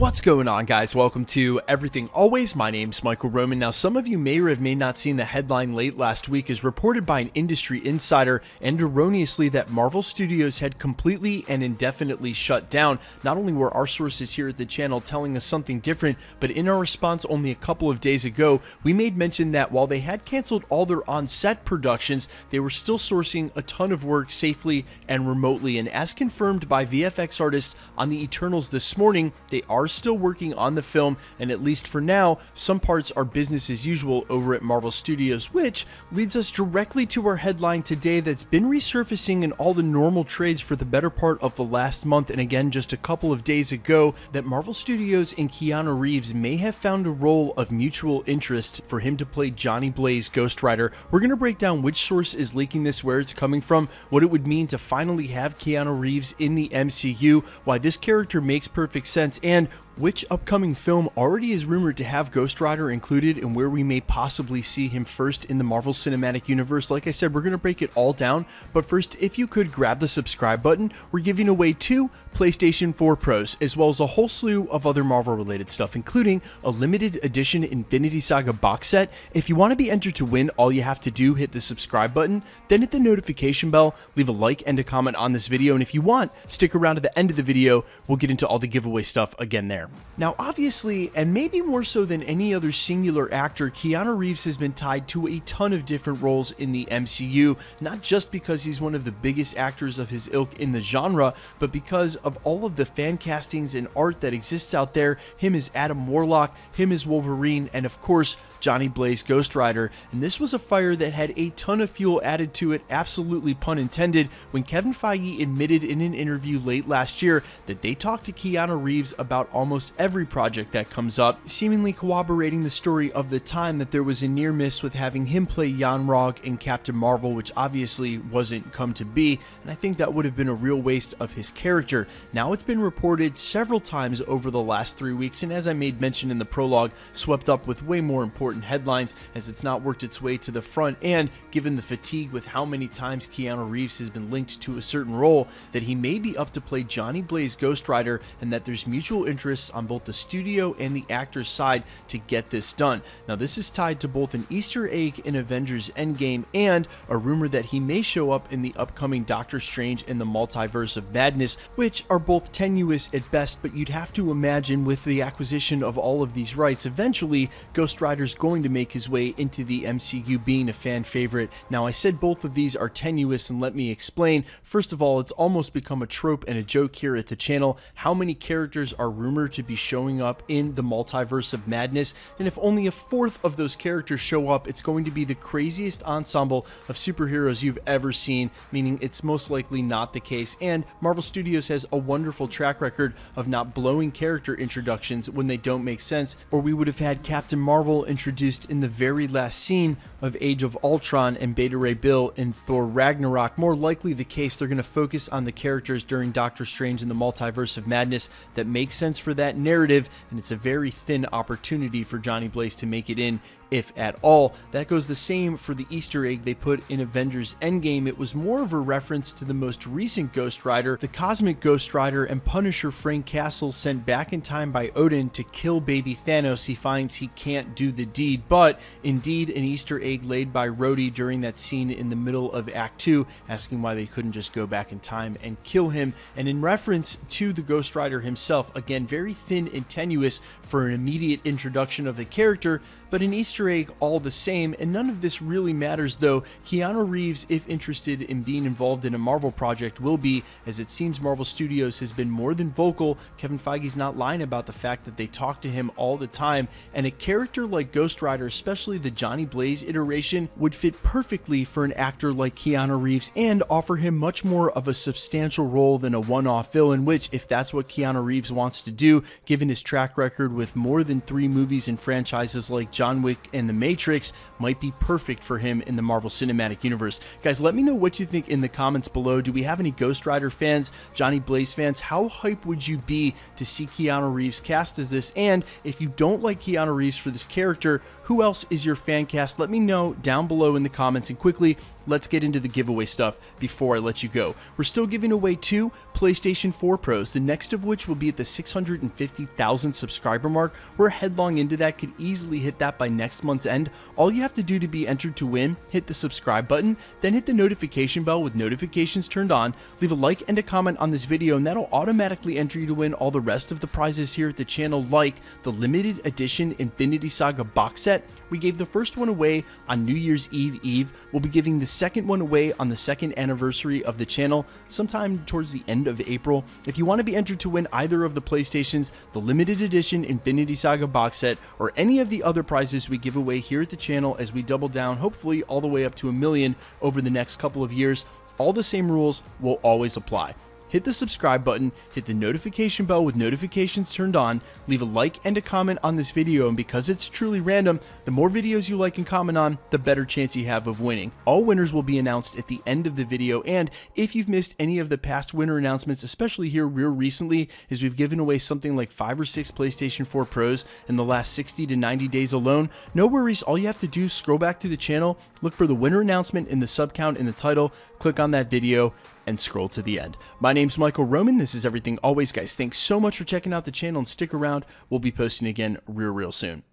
What's going on, guys? Welcome to Everything Always. My name's Michael Roman. Now, some of you may or may not seen the headline late last week as reported by an industry insider and erroneously that Marvel Studios had completely and indefinitely shut down. Not only were our sources here at the channel telling us something different, but in our response only a couple of days ago, we made mention that while they had canceled all their on-set productions, they were still sourcing a ton of work safely and remotely. And as confirmed by VFX artists on the Eternals this morning, they are still working on the film, and at least for now, some parts are business as usual over at Marvel Studios, which leads us directly to our headline today that's been resurfacing in all the normal trades for the better part of the last month, and again just a couple of days ago, that Marvel Studios and Keanu Reeves may have found a role of mutual interest for him to play Johnny Blaze Ghost Rider. We're going to break down which source is leaking this, where it's coming from, what it would mean to finally have Keanu Reeves in the MCU, why this character makes perfect sense, and which upcoming film already is rumored to have Ghost Rider included and where we may possibly see him first in the Marvel Cinematic Universe. Like I said, we're going to break it all down, but first, if you could grab the subscribe button, we're giving away 2 PlayStation 4 Pros, as well as a whole slew of other Marvel related stuff, including a limited edition Infinity Saga box set. If you want to be entered to win, all you have to do, hit the subscribe button, then hit the notification bell, leave a like and a comment on this video, and if you want, stick around to the end of the video, we'll get into all the giveaway stuff again there. Now, obviously, and maybe more so than any other singular actor, Keanu Reeves has been tied to a ton of different roles in the MCU, not just because he's one of the biggest actors of his ilk in the genre, but because of all of the fan castings and art that exists out there, him as Adam Warlock, him as Wolverine, and of course, Johnny Blaze Ghost Rider. And this was a fire that had a ton of fuel added to it, absolutely pun intended, when Kevin Feige admitted in an interview late last year that they talked to Keanu Reeves about almost every project that comes up, seemingly corroborating the story of the time that there was a near miss with having him play Jan Rog in Captain Marvel, which obviously wasn't come to be, and I think that would have been a real waste of his character. Now it's been reported several times over the last 3 weeks, and as I made mention in the prologue, swept up with way more important headlines as it's not worked its way to the front, and given the fatigue with how many times Keanu Reeves has been linked to a certain role, that he may be up to play Johnny Blaze Ghost Rider, and that there's mutual interests on both the studio and the actor's side to get this done. Now this is tied to both an Easter egg in Avengers Endgame and a rumor that he may show up in the upcoming Doctor Strange in the Multiverse of Madness, which are both tenuous at best, but you'd have to imagine with the acquisition of all of these rights, eventually Ghost Rider's going to make his way into the MCU being a fan favorite. Now I said both of these are tenuous, and let me explain. First of all, it's almost become a trope and a joke here at the channel how many characters are rumored to be showing up in the Multiverse of Madness, and if only a fourth of those characters show up, it's going to be the craziest ensemble of superheroes you've ever seen, meaning it's most likely not the case. And Marvel Studios has a wonderful track record of not blowing character introductions when they don't make sense, or we would have had Captain Marvel introduced in the very last scene of Age of Ultron and Beta Ray Bill in Thor Ragnarok. More likely the case, they're going to focus on the characters during Doctor Strange in the Multiverse of Madness that makes sense for that narrative, and it's a very thin opportunity for Johnny Blaze to make it in, if at all. That goes the same for the Easter egg they put in Avengers Endgame. It was more of a reference to the most recent Ghost Rider, the Cosmic Ghost Rider and Punisher Frank Castle, sent back in time by Odin to kill baby Thanos. He finds he can't do the deed, but indeed an Easter egg laid by Rhodey during that scene in the middle of Act 2, asking why they couldn't just go back in time and kill him, and in reference to the Ghost Rider himself. Again, very thin and tenuous for an immediate introduction of the character, but an Easter egg all the same, and none of this really matters though. Keanu Reeves, if interested in being involved in a Marvel project, will be, as it seems Marvel Studios has been more than vocal. Kevin Feige's not lying about the fact that they talk to him all the time, and a character like Ghost Rider, especially the Johnny Blaze iteration, would fit perfectly for an actor like Keanu Reeves and offer him much more of a substantial role than a one-off villain, which, if that's what Keanu Reeves wants to do, given his track record with more than 3 movies and franchises like John Wick and The Matrix, might be perfect for him in the Marvel Cinematic Universe. Guys, let me know what you think in the comments below. Do we have any Ghost Rider fans, Johnny Blaze fans? How hype would you be to see Keanu Reeves cast as this? And if you don't like Keanu Reeves for this character, who else is your fan cast? Let me know down below in the comments. And quickly, let's get into the giveaway stuff before I let you go. We're still giving away 2 PlayStation 4 Pros, the next of which will be at the 650,000 subscriber mark. We're headlong into that, could easily hit that by next month's end. All you have to do to be entered to win, hit the subscribe button, then hit the notification bell with notifications turned on, leave a like and a comment on this video, and that'll automatically enter you to win all the rest of the prizes here at the channel, like the limited edition Infinity Saga box set. We gave the first one away on New Year's Eve. We'll be giving the second one away on the 2nd anniversary of the channel, sometime towards the end of April. If you want to be entered to win either of the PlayStations, the limited edition Infinity Saga box set, or any of the other prizes we give away here at the channel as we double down, hopefully all the way up to 1 million over the next couple of years, all the same rules will always apply. Hit the subscribe button, hit the notification bell with notifications turned on, leave a like and a comment on this video, and because it's truly random, the more videos you like and comment on, the better chance you have of winning. All winners will be announced at the end of the video, and if you've missed any of the past winner announcements, especially here real recently, as we've given away something like 5 or 6 PlayStation 4 Pros in the last 60 to 90 days alone, no worries, all you have to do is scroll back through the channel, look for the winner announcement in the sub count in the title, click on that video, and scroll to the end. My name's Michael Roman. This is Everything Always, guys. Thanks so much for checking out the channel, and stick around. We'll be posting again real soon.